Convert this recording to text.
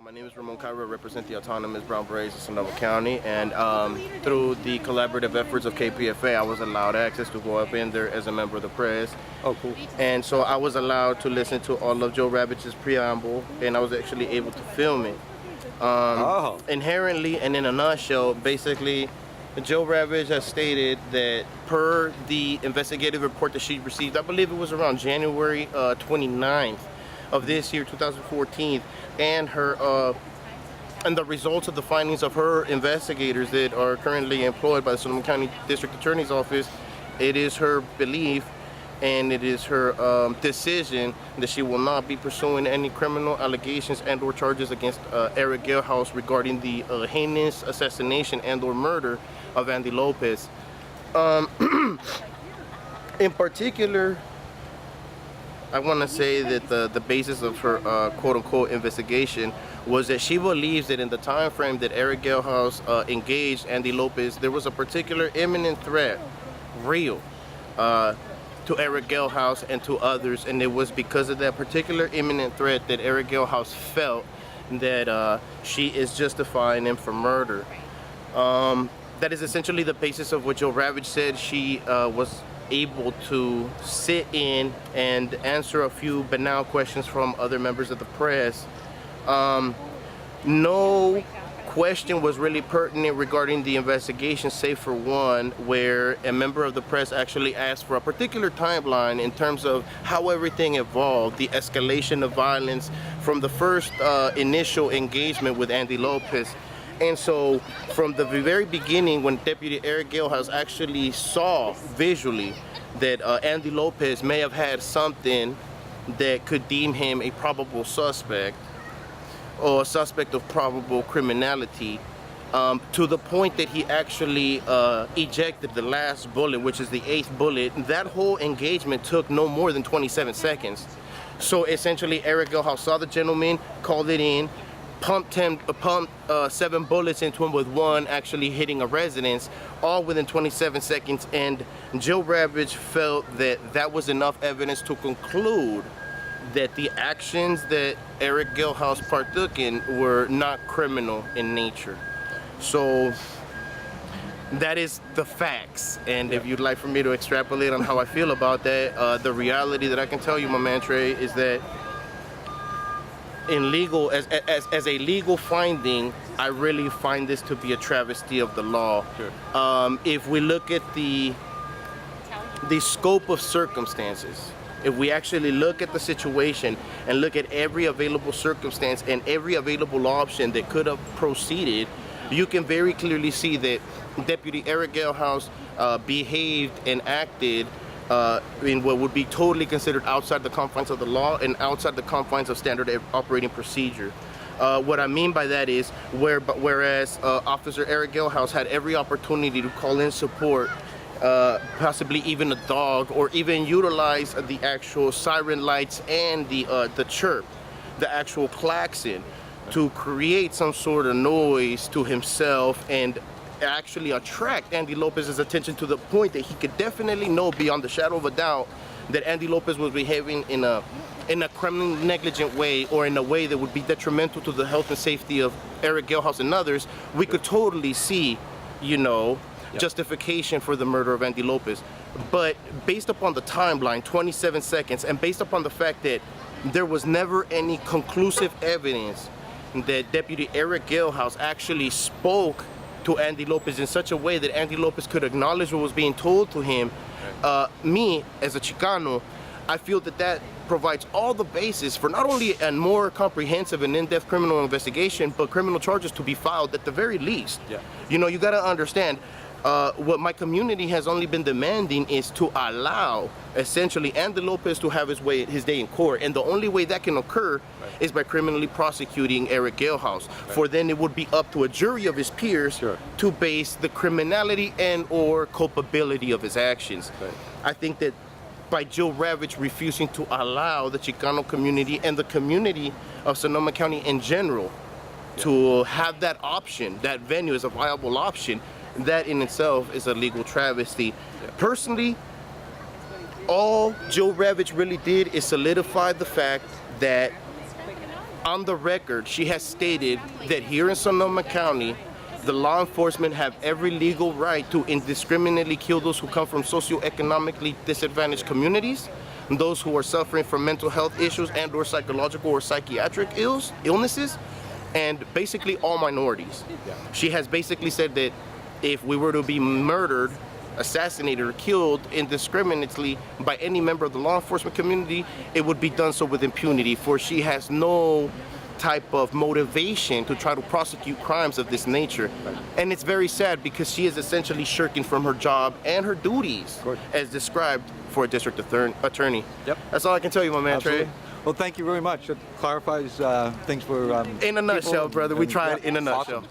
My name is Ramon Cairo. I represent the autonomous Brown Berets of Sonoma County, and through the collaborative efforts of KPFA, I was allowed access to go up in there as a member of the press. Oh, cool. And so I was allowed to listen to all of Joe Ravitches' preamble, and I was actually able to film it. Inherently, and in a nutshell, basically, Joe Ravitch has stated that per the investigative report that she received, I believe it was around January 29th of this year, 2014, and her and the results of the findings of her investigators that are currently employed by the Sonoma County District Attorney's Office, it is her belief and it is her decision that she will not be pursuing any criminal allegations and or charges against Erick Gelhaus regarding the heinous assassination and or murder of Andy Lopez. In particular, I want to say that the basis of her quote-unquote investigation was that she believes that in the time frame that Erick Gelhaus engaged Andy Lopez, there was a particular imminent threat, real, to Erick Gelhaus and to others, and it was because of that particular imminent threat that Erick Gelhaus felt that she is justifying him for murder. That is essentially the basis of what Joe Ravitch said. She was able to sit in and answer a few banal questions from other members of the press. No question was really pertinent regarding the investigation, save for one, where a member of the press actually asked for a particular timeline in terms of how everything evolved, the escalation of violence from the first initial engagement with Andy Lopez. And so from the very beginning, when Deputy Erick Gelhaus actually saw visually that Andy Lopez may have had something that could deem him a probable suspect or a suspect of probable criminality, to the point that he actually ejected the last bullet, which is the 8th bullet, that whole engagement took no more than 27 seconds. So essentially Erick Gelhaus saw the gentleman, called it in, pumped 7 bullets into him, with one actually hitting a residence, all within 27 seconds. And Joe Ravitch felt that that was enough evidence to conclude that the actions that Erick Gelhaus partook in were not criminal in nature. So that is the facts. And if you'd like for me to extrapolate on how I feel about that, the reality that I can tell you, my man Trey, is that in legal, as a legal finding, I really find this to be a travesty of the law. Sure. If we look at the scope of circumstances, if we actually look at the situation and look at every available circumstance and every available option that could have proceeded, you can very clearly see that Deputy Erick Gelhaus behaved and acted in what would be totally considered outside the confines of the law and outside the confines of standard operating procedure. What I mean by that is, whereas Officer Erick Gelhaus had every opportunity to call in support, possibly even a dog, or even utilize the actual siren lights and the chirp, the actual klaxon, to create some sort of noise to himself and actually attract Andy Lopez's attention to the point that he could definitely know beyond the shadow of a doubt that Andy Lopez was behaving in a criminally negligent way, or in a way that would be detrimental to the health and safety of Erick Gelhaus and others. We could totally see, you know, justification for the murder of Andy Lopez. But based upon the timeline, 27 seconds, and based upon the fact that there was never any conclusive evidence that Deputy Erick Gelhaus actually spoke to Andy Lopez in such a way that Andy Lopez could acknowledge what was being told to him, me, as a Chicano, I feel that that provides all the basis for not only a more comprehensive and in-depth criminal investigation, but criminal charges to be filed at the very least. Yeah. You know, you gotta understand, what my community has only been demanding is to allow, essentially, Andy Lopez to have his day in court, and the only way that can occur is by criminally prosecuting Erick Gelhaus. For then it would be up to a jury of his peers to base the criminality and or culpability of his actions. I think that by Joe Ravitch refusing to allow the Chicano community and the community of Sonoma County in general to have that option, that venue as a viable option, that in itself is a legal travesty. Personally, all Joe Ravitch really did is solidify the fact that on the record, she has stated that here in Sonoma County, the law enforcement have every legal right to indiscriminately kill those who come from socioeconomically disadvantaged communities, and those who are suffering from mental health issues and or psychological or psychiatric illnesses, and basically all minorities. Yeah. She has basically said that if we were to be murdered, assassinated, or killed indiscriminately by any member of the law enforcement community, it would be done so with impunity, for she has no type of motivation to try to prosecute crimes of this nature. And it's very sad because she is essentially shirking from her job and her duties as described for a district attorney. Yep. That's all I can tell you, my man. Absolutely. Trey. Well, thank you very much. It clarifies things for in a nutshell, brother. We tried in a nutshell. Awesome.